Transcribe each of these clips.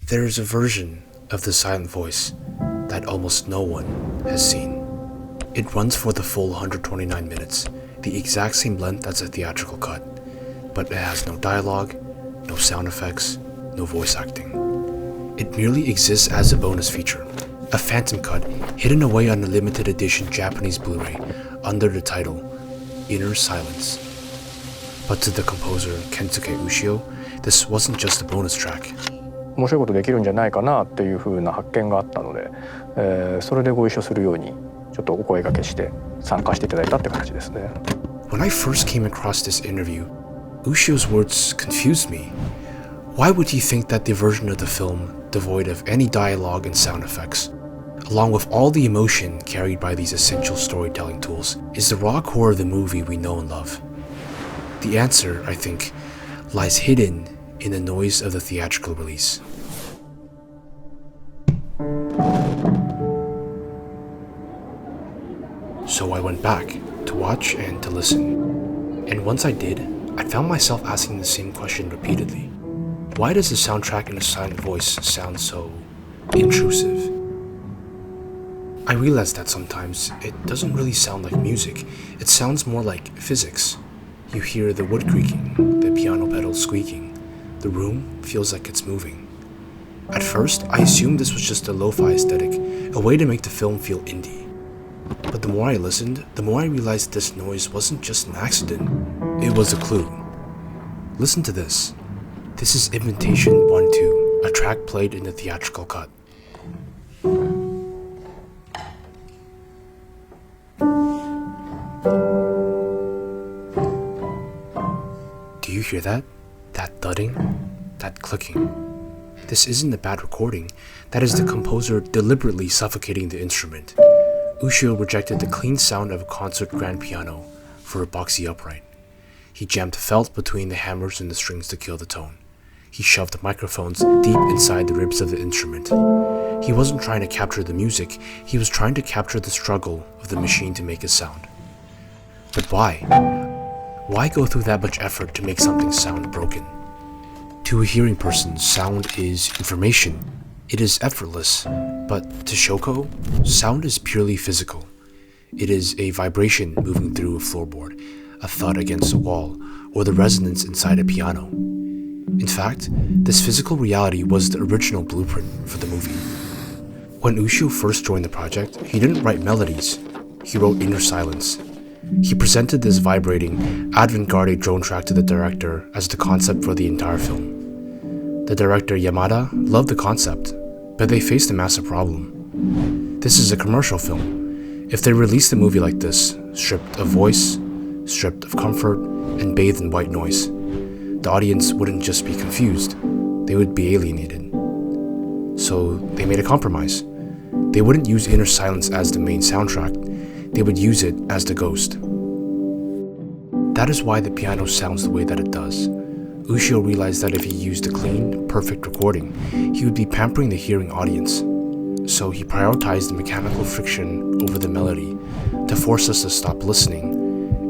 There is a version of the silent voice that almost no one has seen. It runs for the full 129 minutes, the exact same length as a theatrical cut, but it has no dialogue, no sound effects, no voice acting. It merely exists as a bonus feature, a phantom cut hidden away on a limited edition Japanese Blu-ray under the title Inner Silence. But to the composer Kensuke Ushio, this wasn't just a bonus track. 面白いことできるんじゃないかなっていう風な発見があったので、それでご一緒するようにちょっとお声掛けして参加していただいたって形ですね。When I first came across this interview, Ushio's words confused me. Why would he think that the version of the film, devoid of any dialogue and sound effects, along with all the emotion carried by these essential storytelling tools, is the raw core of the movie we know and love? The answer, I think, lies hidden in the noise of the theatrical release. So I went back to watch and to listen. And once I did, I found myself asking the same question repeatedly. Why does the soundtrack in a silent voice sound so intrusive? I realized that sometimes it doesn't really sound like music, it sounds more like physics. You hear the wood creaking, the piano pedals squeaking. The room feels like it's moving. At first, I assumed this was just a lo-fi aesthetic, a way to make the film feel indie. But the more I listened, the more I realized this noise wasn't just an accident, it was a clue. Listen to this. This is Invitation 1-2, a track played in the theatrical cut. Do you hear that? That thudding? That clicking? This isn't a bad recording, that is the composer deliberately suffocating the instrument. Ushio rejected the clean sound of a concert grand piano for a boxy upright. He jammed felt between the hammers and the strings to kill the tone. He shoved the microphones deep inside the ribs of the instrument. He wasn't trying to capture the music, he was trying to capture the struggle of the machine to make a sound. But why? Why go through that much effort to make something sound broken? To a hearing person, sound is information. It is effortless. But to Shoko, sound is purely physical. It is a vibration moving through a floorboard, a thud against a wall, or the resonance inside a piano. In fact, this physical reality was the original blueprint for the movie. When Ushio first joined the project, he didn't write melodies, he wrote Inner Silence. He presented this vibrating, avant-garde drone track to the director as the concept for the entire film. The director Yamada loved the concept, but they faced a massive problem. This is a commercial film. If they released a movie like this, stripped of voice, stripped of comfort, and bathed in white noise, the audience wouldn't just be confused, they would be alienated. So they made a compromise. They wouldn't use Inner Silence as the main soundtrack, they would use it as the ghost. That is why the piano sounds the way that it does. Ushio realized that if he used a clean, perfect recording, he would be pampering the hearing audience. So he prioritized the mechanical friction over the melody to force us to stop listening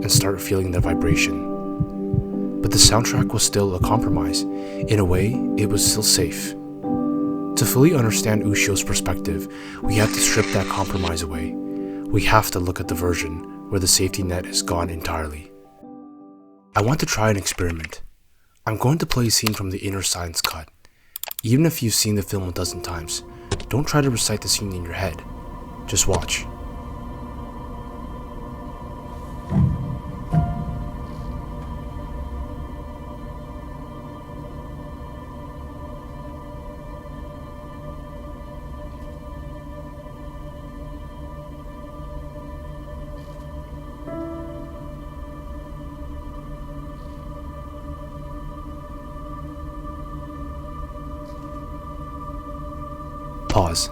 and start feeling the vibration. But the soundtrack was still a compromise. In a way, it was still safe. To fully understand Ushio's perspective, we have to strip that compromise away. We have to look at the version where the safety net is gone entirely. I want to try an experiment. I'm going to play a scene from the Inner Silence cut. Even if you've seen the film a dozen times, don't try to recite the scene in your head. Just watch. Pause.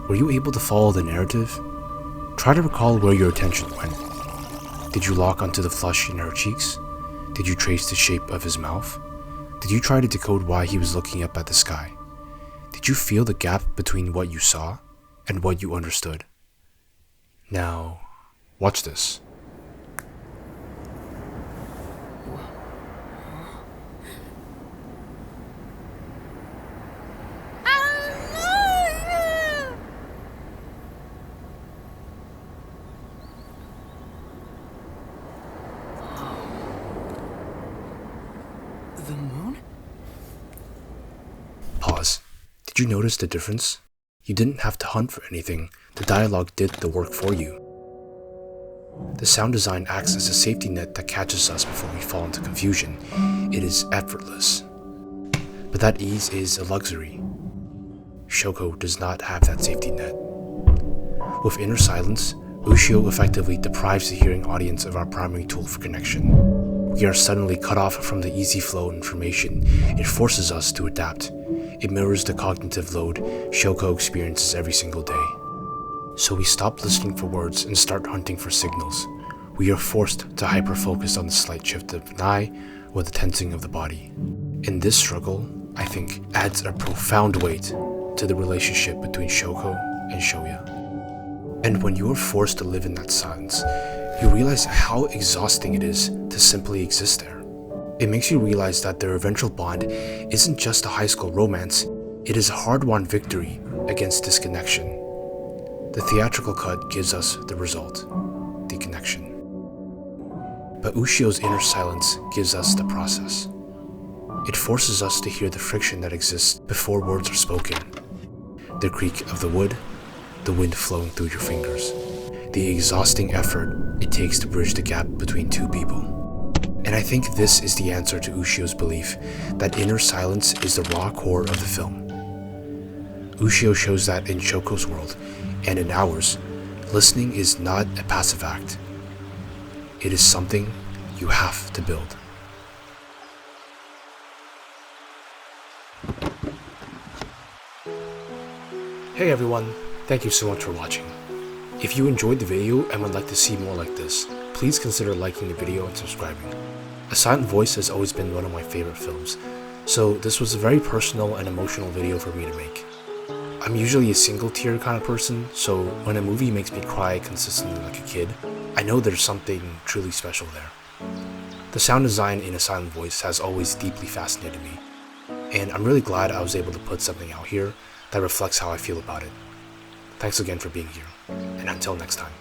Were you able to follow the narrative? Try to recall where your attention went. Did you lock onto the flush in her cheeks? Did you trace the shape of his mouth? Did you try to decode why he was looking up at the sky? Did you feel the gap between what you saw and what you understood? Now, watch this. Did you notice the difference? You didn't have to hunt for anything, the dialogue did the work for you. The sound design acts as a safety net that catches us before we fall into confusion. It is effortless. But that ease is a luxury. Shoko does not have that safety net. With inner silence, Ushio effectively deprives the hearing audience of our primary tool for connection. We are suddenly cut off from the easy flow of information. It forces us to adapt. It mirrors the cognitive load Shoko experiences every single day. So we stop listening for words and start hunting for signals. We are forced to hyper-focus on the slight shift of an eye or the tensing of the body. And this struggle, I think, adds a profound weight to the relationship between Shoko and Shoya. And when you are forced to live in that silence, you realize how exhausting it is to simply exist there. It makes you realize that their eventual bond isn't just a high school romance, it is a hard-won victory against disconnection. The theatrical cut gives us the result, the connection. But Ushio's inner silence gives us the process. It forces us to hear the friction that exists before words are spoken. The creak of the wood, the wind flowing through your fingers, the exhausting effort it takes to bridge the gap between two people. And I think this is the answer to Ushio's belief that inner silence is the raw core of the film. Ushio shows that in Shoko's world, and in ours, listening is not a passive act. It is something you have to build. Hey everyone, thank you so much for watching. If you enjoyed the video and would like to see more like this, please consider liking the video and subscribing. A Silent Voice has always been one of my favorite films, so this was a very personal and emotional video for me to make. I'm usually a single tear kind of person, so when a movie makes me cry consistently like a kid, I know there's something truly special there. The sound design in A Silent Voice has always deeply fascinated me, and I'm really glad I was able to put something out here that reflects how I feel about it. Thanks again for being here, and until next time.